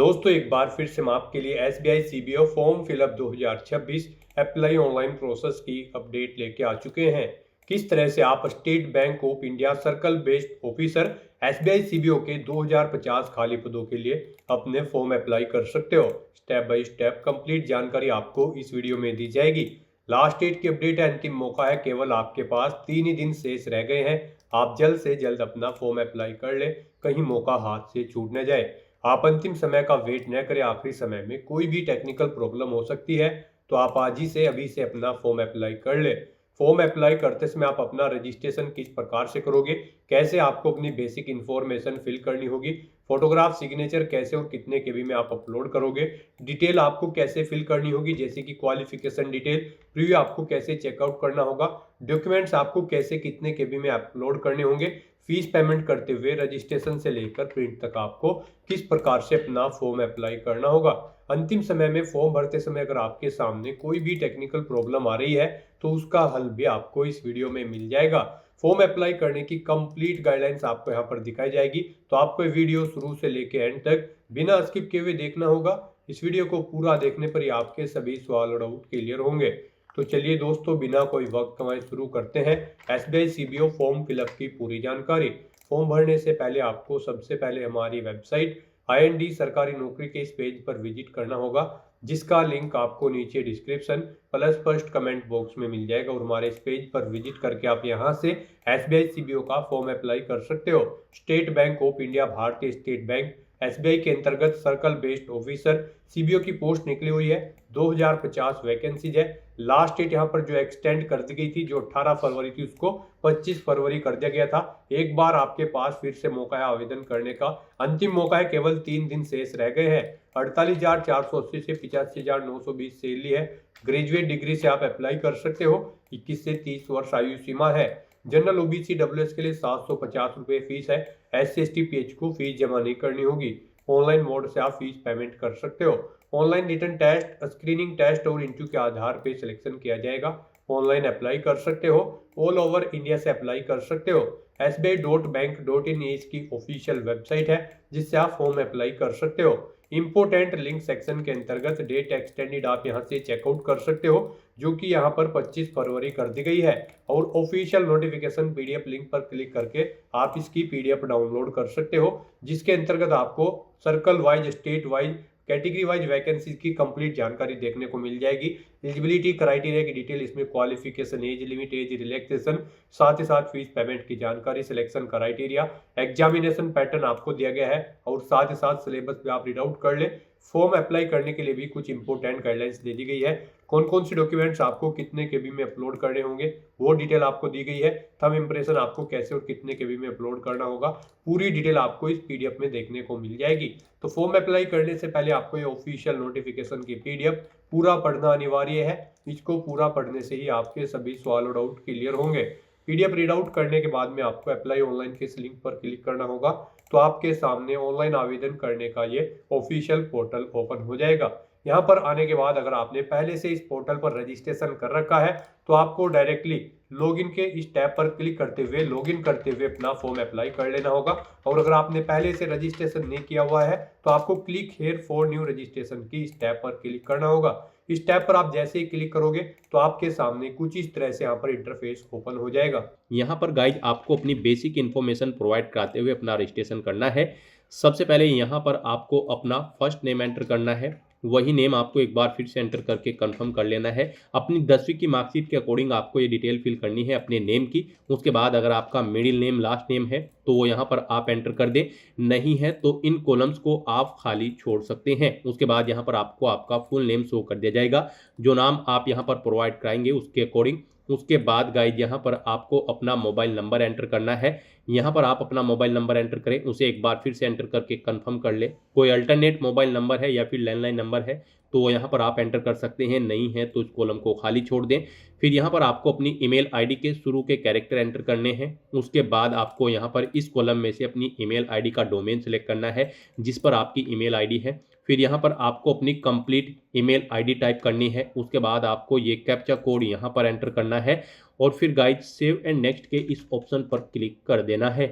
दोस्तों एक बार फिर से मैं आपके लिए SBI CBO form fill up 2026 apply online process की अपडेट लेके आ चुके हैं। किस तरह से आप state bank of India circle based officer SBI CBO के 2050 खाली पदों के लिए अपने फॉर्म अप्लाई कर सकते हो। स्टेप बाय स्टेप कंप्लीट जानकारी आपको इस वीडियो में दी जाएगी। लास्ट डेट की अपडेट है, अंतिम मौका है, केवल आपके पास 3 ही दिन शेष रह गए हैं। आप जल्द से जल्द अपना फॉर्म अप्लाई कर ले, कहीं मौका हाथ से छूट न जाए। आप अंतिम समय का वेट न करें, आखिरी समय में कोई भी टेक्निकल प्रॉब्लम हो सकती है, तो आप आज ही से अभी से अपना फॉर्म अप्लाई कर ले। फॉर्म अप्लाई करते समय आप अपना रजिस्ट्रेशन किस प्रकार से करोगे, कैसे आपको अपनी बेसिक इन्फॉर्मेशन फिल करनी होगी, फोटोग्राफ सिग्नेचर कैसे और कितने केबी में आप अपलोड करोगे, डिटेल आपको कैसे फिल करनी होगी जैसे कि क्वालिफिकेशन डिटेल, प्रीव्यू आपको कैसे चेकआउट करना होगा, डॉक्यूमेंट्स आपको कैसे कितने केबी में अपलोड करने होंगे, फीस पेमेंट करते हुए रजिस्ट्रेशन से लेकर प्रिंट तक आपको किस प्रकार से अपना फॉर्म अप्लाई करना होगा। अंतिम समय में फॉर्म भरते समय अगर आपके सामने कोई भी टेक्निकल प्रॉब्लम आ रही है तो उसका हल भी आपको इस वीडियो में मिल जाएगा। फॉर्म अप्लाई करने की कंप्लीट गाइडलाइंस आपको यहाँ पर दिखाई जाएगी, तो आपको वीडियो शुरू से लेकर एंड तक बिना स्किप किए हुए देखना होगा। इस वीडियो को पूरा देखने पर ही आपके सभी सवाल और डाउट क्लियर होंगे। तो चलिए दोस्तों, बिना कोई वक्त गंवाए शुरू करते हैं एसबीआई सीबीओ फॉर्म फिलअप की पूरी जानकारी। फॉर्म भरने से पहले आपको सबसे पहले हमारी वेबसाइट आईएनडी सरकारी नौकरी के इस पेज पर विजिट करना होगा, जिसका लिंक आपको नीचे description plus first comment box में मिल जाएगा। और हमारे इस पेज पर विजिट करके आप यहां से एसबीआई सीबीओ का फॉर्म अप्लाई कर सकते हो। स्टेट बैंक ऑफ इंडिया, भारतीय स्टेट बैंक एसबीआई के अंतर्गत सर्कल बेस्ड ऑफिसर सीबीओ की पोस्ट निकली हुई है। 2050 वैकेंसीज है। लास्ट डेट यहाँ पर जो एक्सटेंड कर दी गई थी, जो 18 फरवरी थी, उसको 25 फरवरी कर दिया गया था। एक बार आपके पास फिर से मौका है आवेदन करने का, अंतिम मौका है, केवल 3 दिन शेष रह गए हैं। 48,480 से 85,920 सैलरी है। ग्रेजुएट डिग्री से आप अप्लाई कर सकते हो। 21 से 30 वर्ष आयु सीमा है। जनरल ओबीसी डब्ल्यूएस के लिए 750 रुपए फीस है। SC/ST PH को फीस जमा नहीं करनी होगी। ऑनलाइन मोड से आप फीस पेमेंट कर सकते हो। Online written test, screening test और इंटरव्यू के आधार पे सिलेक्शन किया जाएगा। ऑनलाइन अप्लाई कर सकते हो, ऑल ओवर इंडिया से अप्लाई कर सकते हो। sbi.bank.in इसकी ऑफिशियल वेबसाइट है, जिससे आप फॉर्म अप्लाई कर सकते हो। इंपोर्टेंट लिंक सेक्शन के अंतर्गत डेट एक्सटेंडेड आप यहां से चेकआउट कर सकते हो, जो कि यहां पर 25 फरवरी कर दी गई है। और ऑफिशियल नोटिफिकेशन पीडीएफ लिंक पर क्लिक करके आप इसकी पीडीएफ डाउनलोड कर सकते हो, जिसके अंतर्गत आपको circle wise, state wise, category wise vacancy की कंप्लीट जानकारी देखने को मिल जाएगी। एलिजिबिलिटी क्राइटेरिया की डिटेल, इसमें qualification, age limit, age relaxation, साथ ही साथ फीस पेमेंट की जानकारी, सिलेक्शन क्राइटेरिया, एग्जामिनेशन पैटर्न आपको दिया गया है, और साथ ही साथ सिलेबस भी आप रीड आउट कर ले। फॉर्म अप्लाई करने के लिए भी कुछ इंपोर्टेंट गाइडलाइंस दे दी गई है। कौन कौन सी डॉक्यूमेंट्स आपको कितने केबी में अपलोड करने होंगे वो डिटेल आपको दी गई है। थंब इंप्रेशन आपको कैसे और कितने केबी में अपलोड करना होगा, पूरी डिटेल आपको इस पीडीएफ में देखने को मिल जाएगी। तो फॉर्म अप्लाई करने से पहले आपको ये ऑफिशियल नोटिफिकेशन की पीडीएफ पूरा पढ़ना अनिवार्य है। इसको पूरा पढ़ने से ही आपके सभी सवाल और डाउट क्लियर होंगे। पीडीएफ रीड आउट करने के बाद में आपको अप्लाई ऑनलाइन के इस लिंक पर क्लिक करना होगा, तो आपके सामने ऑनलाइन आवेदन करने का ये ऑफिशियल पोर्टल ओपन हो जाएगा। यहाँ पर आने के बाद अगर आपने पहले से इस पोर्टल पर रजिस्ट्रेशन कर रखा है, तो आपको डायरेक्टली लॉगिन के इस टैब पर क्लिक करते हुए लॉगिन करते हुए अपना फॉर्म अप्लाई कर लेना होगा। और अगर आपने पहले से रजिस्ट्रेशन नहीं किया हुआ है, तो आपको click here for new registration की इस टैब पर क्लिक करना होगा। इस टैब पर आप जैसे ही क्लिक करोगे तो आपके सामने कुछ इस तरह से यहाँ पर इंटरफेस ओपन हो जाएगा। यहाँ पर गाइज आपको अपनी बेसिक इन्फॉर्मेशन प्रोवाइड कराते हुए अपना रजिस्ट्रेशन करना है। सबसे पहले यहाँ पर आपको अपना फर्स्ट नेम एंटर करना है। वही नेम आपको एक बार फिर से एंटर करके कंफर्म कर लेना है। अपनी 10वीं की मार्कशीट के अकॉर्डिंग आपको ये डिटेल फिल करनी है अपने नेम की। उसके बाद अगर आपका मिडिल नेम, लास्ट नेम है तो वो यहाँ पर आप एंटर कर दें, नहीं है तो इन कॉलम्स को आप खाली छोड़ सकते हैं। उसके बाद यहाँ पर आपको आपका फुल नेम शो कर दिया जाएगा, जो नाम आप यहाँ पर प्रोवाइड कराएंगे उसके अकॉर्डिंग। उसके बाद गाइज यहाँ पर आपको अपना मोबाइल नंबर एंटर करना है। यहाँ पर आप अपना मोबाइल नंबर एंटर करें, उसे एक बार फिर से एंटर करके कंफर्म कर ले। कोई अल्टरनेट मोबाइल नंबर है या फिर लैंडलाइन नंबर है तो यहाँ पर आप एंटर कर सकते हैं, नहीं है तो इस कॉलम को खाली छोड़ दें। फिर यहाँ पर आपको अपनी ईमेल आईडी के शुरू के कैरेक्टर एंटर करने हैं। उसके बाद आपको यहाँ पर इस कॉलम में से अपनी ईमेल आईडी का डोमेन सेलेक्ट करना है जिस पर आपकी ईमेल आईडी है। फिर यहाँ पर आपको अपनी कंप्लीट ईमेल आईडी टाइप करनी है। उसके बाद आपको ये कैप्चा कोड यहाँ पर एंटर करना है और फिर गाइड सेव एंड नेक्स्ट के इस ऑप्शन पर क्लिक कर देना है।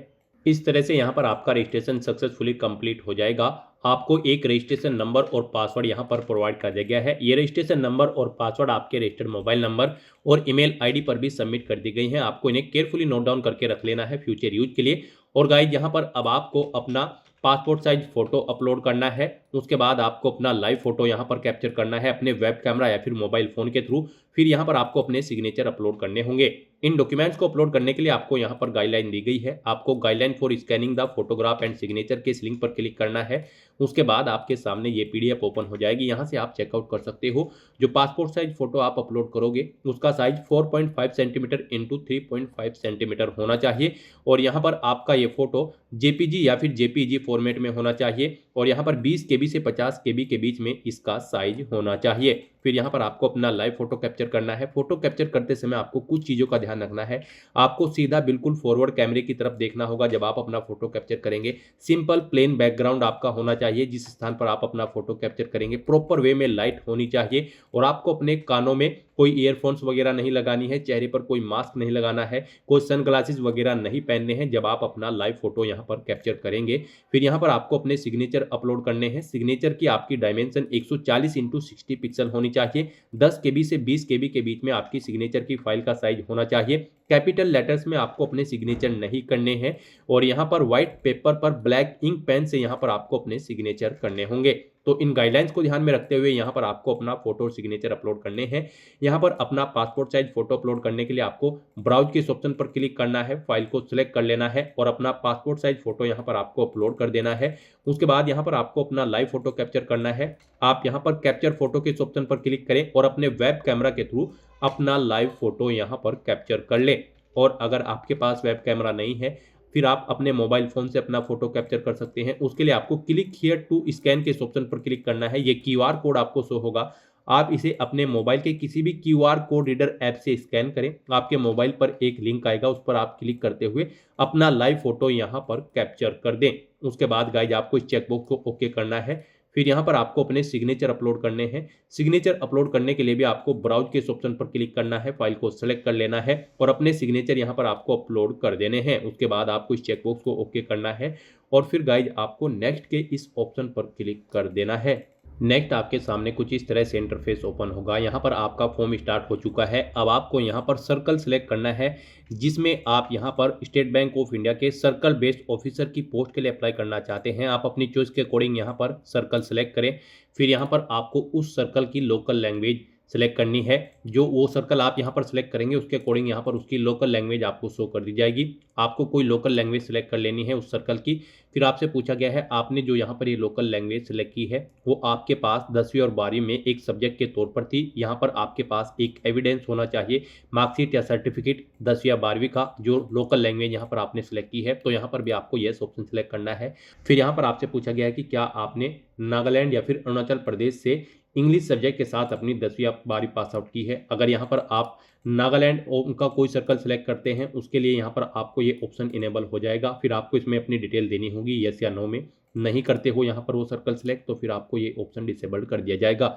इस तरह से यहाँ पर आपका रजिस्ट्रेशन सक्सेसफुली कंप्लीट हो जाएगा। आपको एक रजिस्ट्रेशन नंबर और पासवर्ड यहाँ पर प्रोवाइड कर दिया गया है। ये रजिस्ट्रेशन नंबर और पासवर्ड आपके रजिस्टर्ड मोबाइल नंबर और ईमेल आईडी पर भी सबमिट कर दी गई हैं। आपको इन्हें केयरफुली नोट डाउन करके रख लेना है फ्यूचर यूज के लिए। और गाइज यहाँ पर अब आपको अपना पासपोर्ट साइज फोटो अपलोड करना है। उसके बाद आपको अपना लाइव फोटो यहाँ पर कैप्चर करना है अपने वेब कैमरा या फिर मोबाइल फोन के थ्रू। फिर यहाँ पर आपको अपने सिग्नेचर अपलोड करने होंगे। इन डॉक्यूमेंट्स को अपलोड करने के लिए आपको यहाँ पर गाइडलाइन दी गई है। आपको guideline for scanning the photograph and signature के इस लिंक पर क्लिक करना है। उसके बाद आपके सामने ये पीडीएफ ओपन हो जाएगी। यहाँ से आप चेकआउट कर सकते हो। जो पासपोर्ट साइज फोटो आप अपलोड करोगे उसका साइज 4.5 सेंटीमीटर इंटू 3.5 सेंटीमीटर होना चाहिए। और यहाँ पर आपका ये फोटो जेपीजी या फिर जेपीजी फॉर्मेट में होना चाहिए। और यहाँ पर 20 केबी से 50 केबी के बीच में इसका साइज होना चाहिए। फिर यहाँ पर आपको अपना लाइव फोटो कैप्चर करना है। फोटो कैप्चर करते समय आपको कुछ चीज़ों का ध्यान रखना है। आपको सीधा बिल्कुल फॉरवर्ड कैमरे की तरफ देखना होगा जब आप अपना फोटो कैप्चर करेंगे। सिंपल प्लेन बैकग्राउंड आपका होना चाहिए जिस स्थान पर आप अपना फोटो कैप्चर करेंगे। प्रॉपर वे में लाइट होनी चाहिए। और आपको अपने कानों में कोई ईयरफोन्स वगैरह नहीं लगानी है, चेहरे पर कोई मास्क नहीं लगाना है, कोई सनग्लासेस वगैरह नहीं पहनने हैं जब आप अपना लाइव फोटो यहाँ पर कैप्चर करेंगे। फिर यहाँ पर आपको अपने सिग्नेचर अपलोड करने हैं। सिग्नेचर की आपकी डायमेंशन 140 इंटू 60 पिक्सल होनी चाहिए। 10 केबी से 20 केबी के बीच में आपकी सिग्नेचर की फाइल का साइज होना चाहिए। कैपिटल लेटर्स में आपको अपने सिग्नेचर नहीं करने हैं। और यहाँ पर व्हाइट पेपर पर ब्लैक इंक पेन से यहाँ पर आपको अपने सिग्नेचर करने होंगे। तो इन गाइडलाइंस को ध्यान में रखते हुए यहाँ पर आपको अपना फोटो और सिग्नेचर अपलोड करने हैं। यहाँ पर अपना पासपोर्ट साइज फोटो अपलोड करने के लिए आपको ब्राउज के इस ऑप्शन पर क्लिक करना है, फाइल को सिलेक्ट कर लेना है और अपना पासपोर्ट साइज फोटो यहाँ पर आपको अपलोड कर देना है। उसके बाद यहाँ पर आपको अपना लाइव फोटो कैप्चर करना है। आप यहाँ पर कैप्चर फोटो के इस ऑप्शन पर क्लिक करें और अपने वेब कैमरा के थ्रू अपना लाइव फोटो यहाँ पर कैप्चर कर लें। और अगर आपके पास वेब कैमरा नहीं है फिर आप अपने मोबाइल फोन से अपना फोटो कैप्चर कर सकते हैं। उसके लिए आपको क्लिक हियर टू स्कैन के इस ऑप्शन पर क्लिक करना है। ये क्यूआर कोड आपको शो होगा। आप इसे अपने मोबाइल के किसी भी क्यूआर कोड रीडर ऐप से स्कैन करें। आपके मोबाइल पर एक लिंक आएगा, उस पर आप क्लिक करते हुए अपना लाइव फोटो यहाँ पर कैप्चर कर दें। उसके बाद गाइज आपको इस चेकबॉक्स को ओके करना है। फिर यहाँ पर आपको अपने सिग्नेचर अपलोड करने हैं। सिग्नेचर अपलोड करने के लिए भी आपको ब्राउज के इस ऑप्शन पर क्लिक करना है, फाइल को सेलेक्ट कर लेना है और अपने सिग्नेचर यहाँ पर आपको अपलोड कर देने हैं। उसके बाद आपको इस चेकबॉक्स को ओके करना है और फिर गाइज आपको नेक्स्ट के इस ऑप्शन पर क्लिक कर देना है। नेक्स्ट आपके सामने कुछ इस तरह से इंटरफेस ओपन होगा। यहाँ पर आपका फॉर्म स्टार्ट हो चुका है। अब आपको यहाँ पर सर्कल सेलेक्ट करना है जिसमें आप यहाँ पर स्टेट बैंक ऑफ इंडिया के सर्कल बेस्ड ऑफिसर की पोस्ट के लिए अप्लाई करना चाहते हैं। आप अपनी चॉइस के अकॉर्डिंग यहाँ पर सर्कल सेलेक्ट करें। फिर यहाँ पर आपको उस सर्कल की लोकल लैंग्वेज सेलेक्ट करनी है। जो वो सर्कल आप यहाँ पर सेलेक्ट करेंगे उसके अकॉर्डिंग यहाँ पर उसकी लोकल लैंग्वेज आपको शो कर दी जाएगी। आपको कोई लोकल लैंग्वेज सेलेक्ट कर लेनी है उस सर्कल की। फिर आपसे पूछा गया है आपने जो यहाँ पर ये लोकल लैंग्वेज सेलेक्ट की है वो आपके पास 10वीं और 12वीं में एक सब्जेक्ट के तौर पर थी। यहाँ पर आपके पास एक एविडेंस होना चाहिए, मार्कशीट या सर्टिफिकेट 10वीं या 12वीं का जो लोकल लैंग्वेज यहाँ पर आपने सेलेक्ट की है। तो यहाँ पर भी आपको येस ऑप्शन सेलेक्ट करना है। फिर यहाँ पर आपसे पूछा गया है कि क्या आपने नागालैंड या फिर अरुणाचल प्रदेश से इंग्लिश सब्जेक्ट के साथ अपनी 10वीं या 12वीं पास आउट की है। अगर यहाँ पर आप नागालैंड और उनका कोई सर्कल सेलेक्ट करते हैं उसके लिए यहाँ पर आपको ये ऑप्शन इनेबल हो जाएगा। फिर आपको इसमें अपनी डिटेल देनी होगी यस या नो में। नहीं करते हो यहाँ पर वो सर्कल सेलेक्ट तो फिर आपको ये ऑप्शन डिसेबल्ड कर दिया जाएगा।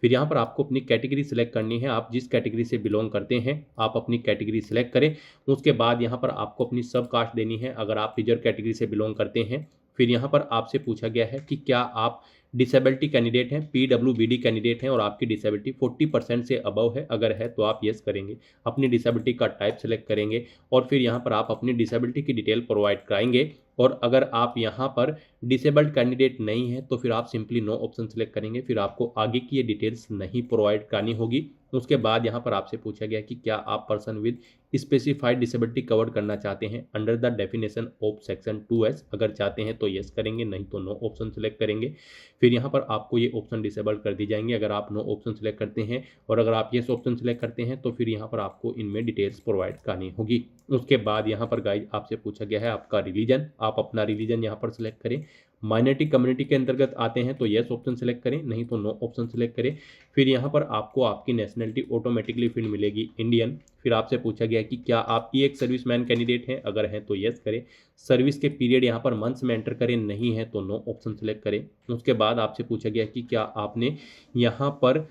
फिर यहाँ पर आपको अपनी कैटेगरी सेलेक्ट करनी है। आप जिस कैटेगरी से बिलोंग करते हैं आप अपनी कैटेगरी सेलेक्ट करें। उसके बाद यहाँ पर आपको अपनी सब कास्ट देनी है अगर आप रिजर्व कैटेगरी से बिलोंग करते हैं। फिर यहाँ पर आपसे पूछा गया है कि क्या आप डिसेबिलिटी कैंडिडेट हैं, पीडब्ल्यूबीडी कैंडिडेट हैं और आपकी डिसेबिलिटी 40% से अबव है। अगर है तो आप येस करेंगे, अपनी डिसेबिलिटी का टाइप सेलेक्ट करेंगे और फिर यहाँ पर आप अपनी डिसेबिलिटी की डिटेल प्रोवाइड कराएंगे। और अगर आप यहाँ पर डिसेबल्ड कैंडिडेट नहीं है तो फिर आप सिंपली नो ऑप्शन सेलेक्ट करेंगे। फिर आपको आगे की ये डिटेल्स नहीं प्रोवाइड करानी होगी। उसके बाद यहाँ पर आपसे पूछा गया कि क्या आप person with specified disability cover करना चाहते हैं under the definition of section 2S। अगर चाहते हैं तो येस करेंगे, नहीं तो नो ऑप्शन सेलेक्ट करेंगे। फिर यहाँ पर आपको ये ऑप्शन डिसेबल कर दी जाएंगे अगर आप नो ऑप्शन सेलेक्ट करते हैं। और अगर आप येस ऑप्शन सेलेक्ट करते हैं तो फिर यहाँ पर आपको इनमें डिटेल्स प्रोवाइड करानी होगी। उसके बाद यहाँ पर गाइज आपसे पूछा गया है आपका रिलीजन। आप अपना रिलीजन यहाँ पर सेलेक्ट करें। माइनॉरिटी कम्युनिटी के अंतर्गत आते हैं तो येस ऑप्शन सेलेक्ट करें, नहीं तो नो ऑप्शन सेलेक्ट करें। फिर यहाँ पर आपको आपकी नेशनलिटी ऑटोमेटिकली फील्ड मिलेगी इंडियन। फिर आपसे पूछा गया कि क्या आप ई एक सर्विसमैन कैंडिडेट हैं, अगर हैं तो यस करें। सर्विस के पीरियड यहाँ पर मंथ्स में एंटर करें, नहीं है तो नो ऑप्शन सेलेक्ट करें। उसके बाद आपसे पूछा गया कि क्या आपने यहाँ पर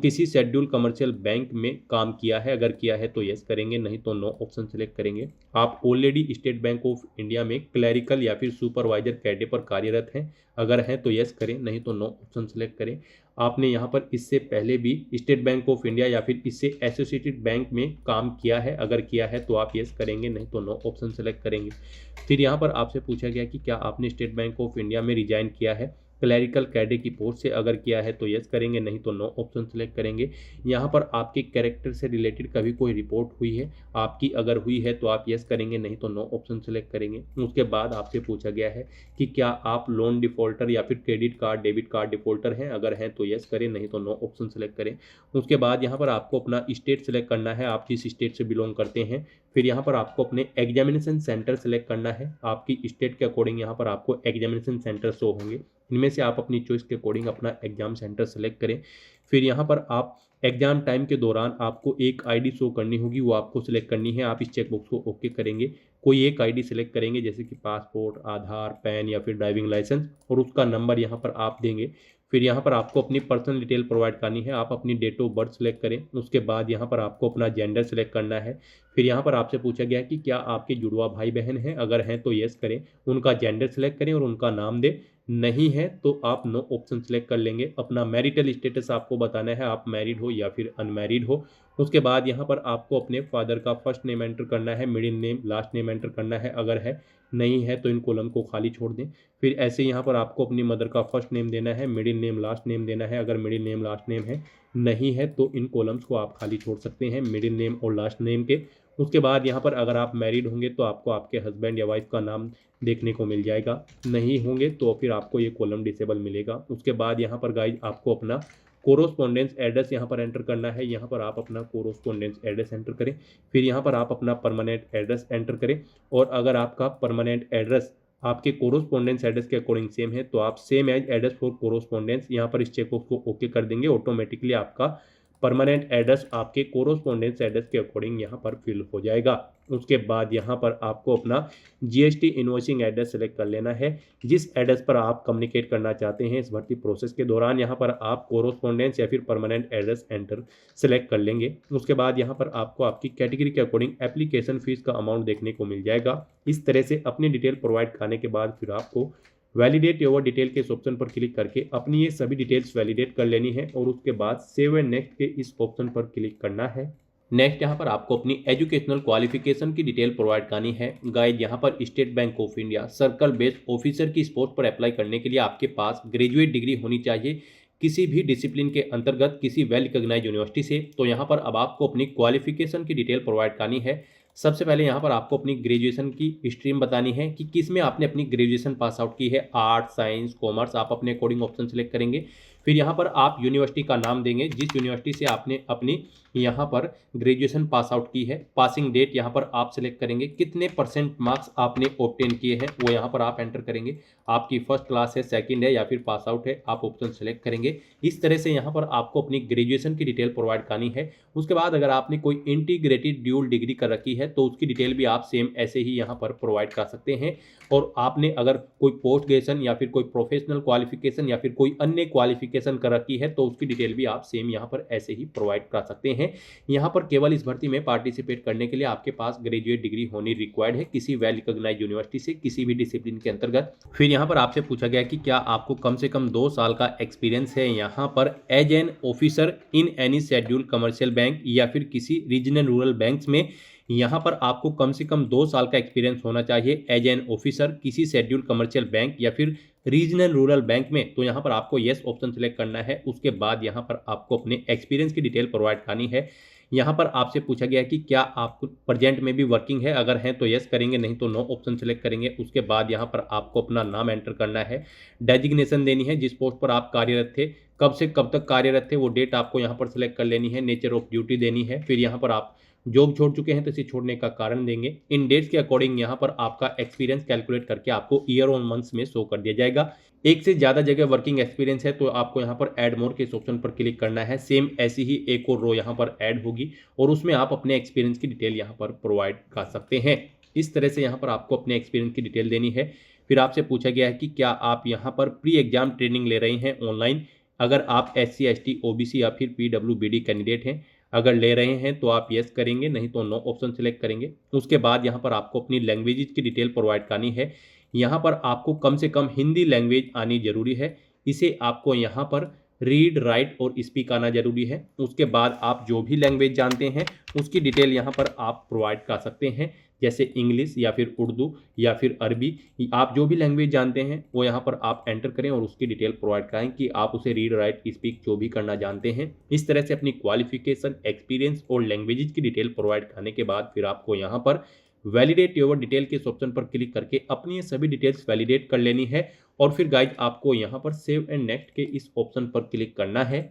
किसी शेड्यूल कमर्शियल बैंक में काम किया है, अगर किया है तो यस करेंगे, नहीं तो नो ऑप्शन सेलेक्ट करेंगे। आप already state bank of India में क्लरिकल या फिर सुपरवाइजर कैडे पर कार्यरत हैं, अगर हैं तो यस करें, नहीं तो नो ऑप्शन सेलेक्ट करें। आपने यहाँ पर इससे पहले भी स्टेट बैंक ऑफ इंडिया या फिर इससे एसोसिएटेड बैंक में काम किया है, अगर किया है तो आप यस करेंगे, नहीं तो नो ऑप्शन सेलेक्ट करेंगे। फिर यहाँ पर आपसे पूछा गया कि क्या आपने स्टेट बैंक ऑफ इंडिया में रिजाइन किया है क्लरिकल कैडे की पोस्ट से, अगर किया है तो यस करेंगे, नहीं तो नो ऑप्शन सेलेक्ट करेंगे। यहाँ पर आपके कैरेक्टर से रिलेटेड कभी कोई रिपोर्ट हुई है, आपकी अगर हुई है तो आप यस करेंगे, नहीं तो नो ऑप्शन सेलेक्ट करेंगे। उसके बाद आपसे पूछा गया है कि क्या आप लोन डिफॉल्टर या फिर credit card debit card defaulter हैं, अगर हैं तो यस करें, नहीं तो नो ऑप्शन सेलेक्ट करें। उसके बाद यहाँ पर आपको अपना स्टेट सेलेक्ट करना है, आप जिस स्टेट से बिलोंग करते हैं। फिर यहाँ पर आपको अपने एग्जामिनेशन सेंटर सेलेक्ट करना है, आपकी स्टेट के अकॉर्डिंग यहाँ पर आपको एग्जामिनेशन सेंटर शो होंगे, इनमें से आप अपनी चॉइस के अकॉर्डिंग अपना एग्जाम सेंटर सेलेक्ट करें। फिर यहाँ पर आप एग्जाम टाइम के दौरान आपको एक आईडी शो करनी होगी, वो आपको सिलेक्ट करनी है। आप इस चेकबॉक्स को ओके करेंगे, कोई एक आईडी सेलेक्ट करेंगे जैसे कि पासपोर्ट, आधार, पैन या फिर ड्राइविंग लाइसेंस, और उसका नंबर यहाँ पर आप देंगे। फिर यहाँ पर आपको अपनी पर्सनल डिटेल प्रोवाइड करनी है, आप अपनी डेट ऑफ बर्थ सेलेक्ट करें। उसके बाद यहाँ पर आपको अपना जेंडर सेलेक्ट करना है। फिर यहाँ पर आपसे पूछा गया कि क्या आपके जुड़वा भाई बहन हैं, अगर हैं तो यस करें, उनका जेंडर सेलेक्ट करें और उनका नाम दें, नहीं है तो आप नो ऑप्शन सेलेक्ट कर लेंगे। अपना मैरिटल स्टेटस आपको बताना है, आप मैरिड हो या फिर अनमैरिड हो। उसके बाद यहाँ पर आपको अपने फादर का फर्स्ट नेम एंटर करना है, middle name, last name enter करना है, अगर है, नहीं है तो इन कॉलम को खाली छोड़ दें। फिर ऐसे यहाँ पर आपको अपनी मदर का फर्स्ट नेम देना है, मिडिल नेम, लास्ट नेम देना है, अगर मिडिल नेम लास्ट नेम है, नहीं है तो इन कॉलम्स को आप खाली छोड़ सकते हैं मिडिल नेम और लास्ट नेम के। उसके बाद यहाँ पर अगर आप मैरिड होंगे तो आपको आपके हस्बैंड या वाइफ का नाम देखने को मिल जाएगा, नहीं होंगे तो फिर आपको ये कॉलम डिसेबल मिलेगा। उसके बाद यहाँ पर गाइज आपको अपना कोरोस्पोंडेंस एड्रेस यहाँ पर एंटर करना है, यहाँ पर आप अपना कोरोस्पोंडेंस एड्रेस एंटर करें। फिर यहाँ पर आप अपना परमानेंट एड्रेस एंटर करें, और अगर आपका परमानेंट एड्रेस आपके कोरोस्पोंडेंस एड्रेस के अकॉर्डिंग सेम है तो आप same as address for correspondence यहाँ पर इस चेकबॉक्स को ओके कर देंगे, ऑटोमेटिकली आपका परमानेंट एड्रेस आपके कोरोस्पोंडेंस एड्रेस के अकॉर्डिंग यहाँ पर फिल हो जाएगा। उसके बाद यहाँ पर आपको अपना जीएसटी इनवॉइसिंग एड्रेस सेलेक्ट कर लेना है, जिस एड्रेस पर आप कम्युनिकेट करना चाहते हैं इस भर्ती प्रोसेस के दौरान। यहाँ पर आप कोरोस्पोंडेंस या फिर परमानेंट एड्रेस एंटर सेलेक्ट कर लेंगे। उसके बाद यहाँ पर आपको आपकी कैटेगरी के अकॉर्डिंग एप्लीकेशन फीस का अमाउंट देखने को मिल जाएगा। इस तरह से अपनी डिटेल प्रोवाइड करने के बाद फिर आपको वैलिडेट योर डिटेल के इस ऑप्शन पर क्लिक करके अपनी ये सभी डिटेल्स वैलिडेट कर लेनी है, और उसके बाद सेव एंड नेक्स्ट के इस ऑप्शन पर क्लिक करना है। नेक्स्ट यहाँ पर आपको अपनी एजुकेशनल क्वालिफिकेशन की डिटेल प्रोवाइड करनी है। गाइड यहाँ पर state bank of India circle based officer की पोस्ट पर अप्लाई करने के लिए आपके पास ग्रेजुएट डिग्री होनी चाहिए किसी भी डिसिप्लिन के अंतर्गत किसी वेल रिकॉग्नाइज्ड यूनिवर्सिटी से। तो यहाँ पर अब आपको अपनी क्वालिफिकेशन की डिटेल प्रोवाइड करनी है। सबसे पहले यहाँ पर आपको अपनी ग्रेजुएशन की स्ट्रीम बतानी है कि किस में आपने अपनी ग्रेजुएशन पास आउट की है, आर्ट, साइंस, कॉमर्स, आप अपने अकॉर्डिंग ऑप्शन सेलेक्ट करेंगे। फिर यहाँ पर आप यूनिवर्सिटी का नाम देंगे जिस यूनिवर्सिटी से आपने अपनी यहाँ पर ग्रेजुएशन पास आउट की है। पासिंग डेट यहाँ पर आप सेलेक्ट करेंगे, कितने परसेंट मार्क्स आपने ऑब्टेन किए हैं वो यहाँ पर आप एंटर करेंगे। आपकी फर्स्ट क्लास है, सेकंड है या फिर पास आउट है, आप ऑप्शन सेलेक्ट करेंगे। इस तरह से यहाँ पर आपको अपनी ग्रेजुएशन की डिटेल प्रोवाइड करनी है। उसके बाद अगर आपने कोई इंटीग्रेटेड ड्यूल डिग्री कर रखी है तो उसकी डिटेल भी आप सेम ऐसे ही यहाँ पर प्रोवाइड कर सकते हैं। और आपने अगर कोई पोस्ट ग्रेजुएशन या फिर कोई प्रोफेशनल क्वालिफिकेशन या फिर कोई अन्य क्वालिफिकेशन कर रखी है तो उसकी डिटेल भी आप सेम यहाँ पर ऐसे ही प्रोवाइड कर सकते हैं। यहाँ पर केवल इस भर्ती में पार्टिसिपेट करने के लिए आपके पास ग्रेजुएट डिग्री होनी रिक्वायर्ड है किसी वेल रिकॉग्नाइज्ड यूनिवर्सिटी से किसी भी डिसिप्लिन के अंतर्गत। फिर यहाँ पर आपसे पूछा गया कि क्या आपको कम से कम 2 साल का एक्सपीरियंस है यहाँ पर as an officer in any schedule commercial bank या फिर किसी रीजनल रूरल बैंक्स में। यहाँ पर आपको कम से कम 2 साल का एक्सपीरियंस होना चाहिए एज एन ऑफिसर किसी शेड्यूल कमर्शियल बैंक या फिर रीजनल रूरल बैंक में। तो यहाँ पर आपको येस ऑप्शन सेलेक्ट करना है। उसके बाद यहाँ पर आपको अपने एक्सपीरियंस की डिटेल प्रोवाइड करनी है। यहाँ पर आपसे पूछा गया कि क्या आप प्रेजेंट में भी वर्किंग है, अगर हैं तो यस करेंगे, नहीं तो नो ऑप्शन सेलेक्ट करेंगे। उसके बाद यहाँ पर आपको अपना नाम एंटर करना है, डेजिग्नेशन देनी है जिस पोस्ट पर आप कार्यरत थे, कब से कब तक कार्यरत थे वो डेट आपको यहाँ पर सेलेक्ट कर लेनी है, नेचर ऑफ ड्यूटी देनी है। फिर यहाँ पर आप जॉब छोड़ चुके हैं तो इसे छोड़ने का कारण देंगे। इन डेट्स के अकॉर्डिंग यहाँ पर आपका एक्सपीरियंस कैलकुलेट करके आपको ईयर ऑन मंथ्स में शो कर दिया जाएगा। एक से ज़्यादा जगह वर्किंग एक्सपीरियंस है तो आपको यहाँ पर ऐड मोर के इस ऑप्शन पर क्लिक करना है। सेम ऐसी ही एक और रो यहाँ पर ऐड होगी और उसमें आप अपने एक्सपीरियंस की डिटेल यहाँ पर प्रोवाइड कर सकते हैं। इस तरह से यहाँ पर आपको अपने एक्सपीरियंस की डिटेल देनी है। फिर आपसे पूछा गया है कि क्या आप यहाँ पर प्री एग्जाम ट्रेनिंग ले रहे हैं ऑनलाइन। अगर आप SC ST OBC या फिर PWBD कैंडिडेट हैं, अगर ले रहे हैं तो आप येस करेंगे, नहीं तो नो ऑप्शन सेलेक्ट करेंगे। उसके बाद यहाँ पर आपको अपनी लैंग्वेजेस की डिटेल प्रोवाइड करनी है। यहाँ पर आपको कम से कम हिंदी लैंग्वेज आनी जरूरी है। इसे आपको यहाँ पर रीड, राइट और स्पीक आना जरूरी है। उसके बाद आप जो भी लैंग्वेज जानते हैं उसकी डिटेल यहाँ पर आप प्रोवाइड कर सकते हैं, जैसे इंग्लिश या फिर उर्दू या फिर अरबी। आप जो भी लैंग्वेज जानते हैं वो यहाँ पर आप एंटर करें और उसकी डिटेल प्रोवाइड कराएं कि आप उसे रीड, राइट, स्पीक जो भी करना जानते हैं। इस तरह से अपनी क्वालिफिकेशन, एक्सपीरियंस और लैंग्वेजेस की डिटेल प्रोवाइड करने के बाद फिर आपको यहाँ पर वैलिडेट योर डिटेल के इस ऑप्शन पर क्लिक करके अपनी ये सभी डिटेल्स वैलिडेट कर लेनी है। और फिर गाइज आपको यहाँ पर सेव एंड नेक्स्ट के इस ऑप्शन पर क्लिक करना है।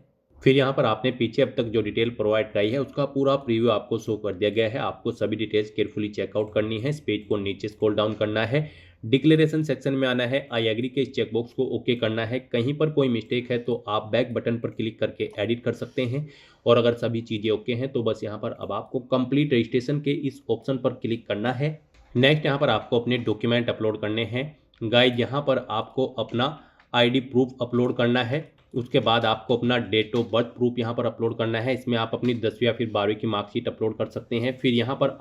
फिर यहाँ पर आपने पीछे अब तक जो डिटेल प्रोवाइड कराई है उसका पूरा प्रीव्यू आपको शो कर दिया गया है। आपको सभी डिटेल्स केयरफुली चेकआउट करनी है। इस पेज को नीचे स्क्रॉल डाउन करना है, डिक्लेरेशन सेक्शन में आना है, आई एग्री के इस चेकबॉक्स को ओके करना है। कहीं पर कोई मिस्टेक है तो आप बैक बटन पर क्लिक करके एडिट कर सकते हैं। और अगर सभी चीज़ें ओके हैं तो बस यहाँ पर अब आपको कंप्लीट रजिस्ट्रेशन के इस ऑप्शन पर क्लिक करना है। नेक्स्ट यहाँ पर आपको अपने डॉक्यूमेंट अपलोड करने हैं। गाइज यहाँ पर आपको अपना ID प्रूफ अपलोड करना है। उसके बाद आपको अपना डेट ऑफ बर्थ प्रूफ यहाँ पर अपलोड करना है। इसमें आप अपनी 10वीं या फिर 12वीं की मार्कशीट अपलोड कर सकते हैं। फिर यहाँ पर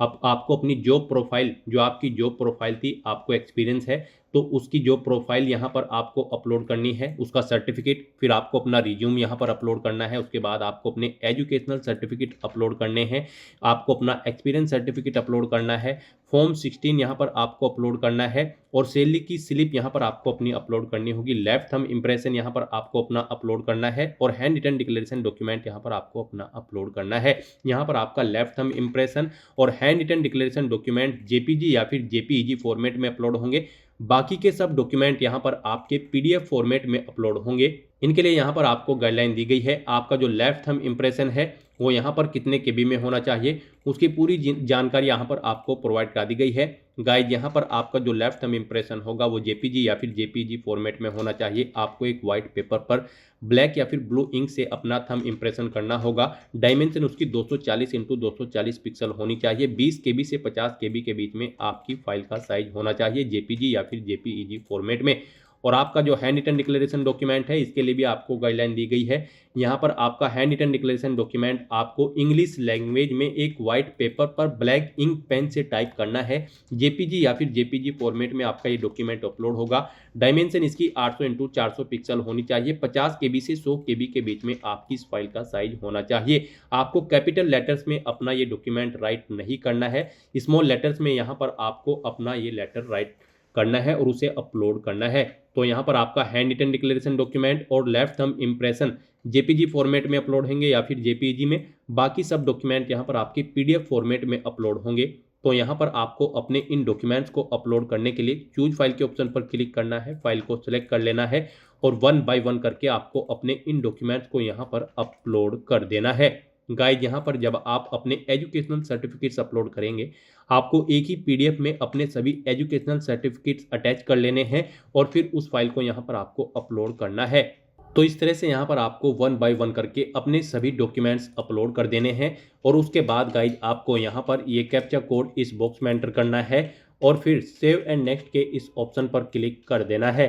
आपको अपनी जॉब प्रोफाइल, जो आपकी जॉब प्रोफाइल थी, आपको एक्सपीरियंस है तो उसकी जॉब प्रोफाइल यहाँ पर आपको अपलोड करनी है, उसका सर्टिफिकेट। फिर आपको अपना रिज्यूम यहाँ पर अपलोड करना है। उसके बाद आपको अपने एजुकेशनल सर्टिफिकेट अपलोड करने हैं। आपको अपना एक्सपीरियंस सर्टिफिकेट अपलोड करना है। फॉर्म 16 यहाँ पर आपको अपलोड करना है और सैलरी की स्लिप यहाँ पर आपको अपनी अपलोड करनी होगी। लेफ्ट थंब इंप्रेशन यहाँ पर आपको अपना अपलोड करना है और हैंड रिटन डिक्लेरेशन डॉक्यूमेंट यहाँ पर आपको अपना अपलोड करना है। यहाँ पर आपका लेफ्ट थंब इंप्रेशन और handwritten declaration document JPG या फिर JPEG फॉर्मेट में अपलोड होंगे। बाकी के सब डॉक्यूमेंट यहाँ पर आपके PDF फॉर्मेट में अपलोड होंगे। इनके लिए यहाँ पर आपको गाइडलाइन दी गई है। आपका जो लेफ्ट थंब इंप्रेशन है वो यहाँ पर कितने KB में होना चाहिए उसकी पूरी जानकारी यहाँ पर आपको प्रोवाइड करा दी गई है। गाइज यहाँ पर आपका जो लेफ्ट थंब इंप्रेशन होगा वो JPG या फिर JPEG फॉर्मेट में होना चाहिए। आपको एक वाइट पेपर पर ब्लैक या फिर ब्लू इंक से अपना थंब इंप्रेशन करना होगा। डायमेंशन उसकी 240 × 240 पिक्सल होनी चाहिए। 20 KB से 50 KB के बीच में आपकी फाइल का साइज होना चाहिए JPG या फिर JPEG फॉर्मेट में। और आपका जो हैंड रिटन डिक्लेरेशन डॉक्यूमेंट है इसके लिए भी आपको गाइडलाइन दी गई है। यहाँ पर आपका हैंड रिटन डिक्लेरेशन डॉक्यूमेंट आपको इंग्लिश लैंग्वेज में एक वाइट पेपर पर ब्लैक इंक पेन से टाइप करना है। JPG या फिर JPG फॉर्मेट में आपका ये डॉक्यूमेंट अपलोड होगा। डायमेंशन इसकी 800 × 400 पिक्सल होनी चाहिए। 50 KB से 100 KB के बीच में आपकी इस फाइल का साइज होना चाहिए। आपको कैपिटल लेटर्स में अपना ये डॉक्यूमेंट राइट नहीं करना है। स्मॉल लेटर्स में यहाँ पर आपको अपना ये लेटर राइट करना है और उसे अपलोड करना है। तो यहाँ पर आपका हैंड रिटन डिक्लेरेशन डॉक्यूमेंट और left thumb impression JPG format में अपलोड होंगे या फिर JPEG में। बाकी सब डॉक्यूमेंट यहाँ पर आपके PDF फॉर्मेट में अपलोड होंगे। तो यहाँ पर आपको अपने इन डॉक्यूमेंट्स को अपलोड करने के लिए चूज फाइल के ऑप्शन पर क्लिक करना है, फाइल को सिलेक्ट कर लेना है और 1 बाय 1 करके आपको अपने इन डॉक्यूमेंट्स को यहाँ पर अपलोड कर देना है। गाइज यहाँ पर जब आप अपने एजुकेशनल सर्टिफिकेट्स अपलोड करेंगे आपको एक ही PDF में अपने सभी एजुकेशनल सर्टिफिकेट्स अटैच कर लेने हैं और फिर उस फाइल को यहाँ पर आपको अपलोड करना है। तो इस तरह से यहाँ पर आपको 1 बाय 1 करके अपने सभी डॉक्यूमेंट्स अपलोड कर देने हैं। और उसके बाद गाइज आपको यहाँ पर ये कैप्चा कोड इस बॉक्स में एंटर करना है और फिर सेव एंड नेक्स्ट के इस ऑप्शन पर क्लिक कर देना है।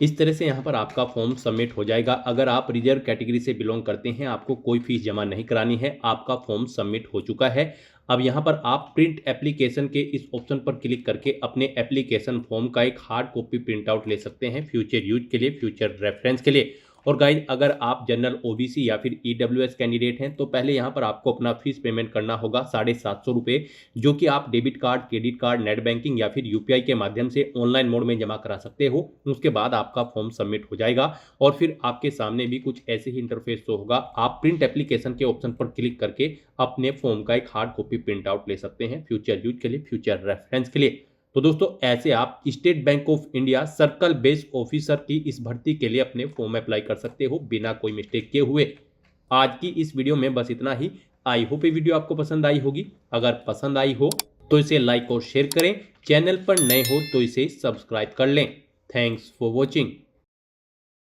इस तरह से यहाँ पर आपका फॉर्म सबमिट हो जाएगा। अगर आप रिजर्व कैटेगरी से बिलोंग करते हैं आपको कोई फीस जमा नहीं करानी है, आपका फॉर्म सबमिट हो चुका है। अब यहाँ पर आप प्रिंट एप्लीकेशन के इस ऑप्शन पर क्लिक करके अपने एप्लीकेशन फॉर्म का एक हार्ड कॉपी प्रिंट आउट ले सकते हैं फ्यूचर यूज के लिए, फ्यूचर रेफरेंस के लिए। और गाइज अगर आप जनरल OBC या फिर EWS कैंडिडेट हैं तो पहले यहाँ पर आपको अपना फीस पेमेंट करना होगा 750 रुपये, जो कि आप debit card, credit card, net banking या फिर UPI के माध्यम से ऑनलाइन मोड में जमा करा सकते हो। उसके बाद आपका फॉर्म सबमिट हो जाएगा और फिर आपके सामने भी कुछ ऐसे ही इंटरफेस होगा। आप प्रिंट एप्लीकेशन के ऑप्शन पर क्लिक करके अपने फॉर्म का एक हार्ड कॉपी प्रिंट आउट ले सकते हैं फ्यूचर यूज के लिए, फ्यूचर रेफरेंस के लिए। तो दोस्तों ऐसे आप state bank of India circle based officer की इस भर्ती के लिए अपने फॉर्म अप्लाई कर सकते हो बिना कोई मिस्टेक किए हुए। आज की इस वीडियो में बस इतना ही। आई होप ये वीडियो आपको पसंद आई होगी। अगर पसंद आई हो तो इसे लाइक और शेयर करें। चैनल पर नए हो तो इसे सब्सक्राइब कर लें। Thanks for watching.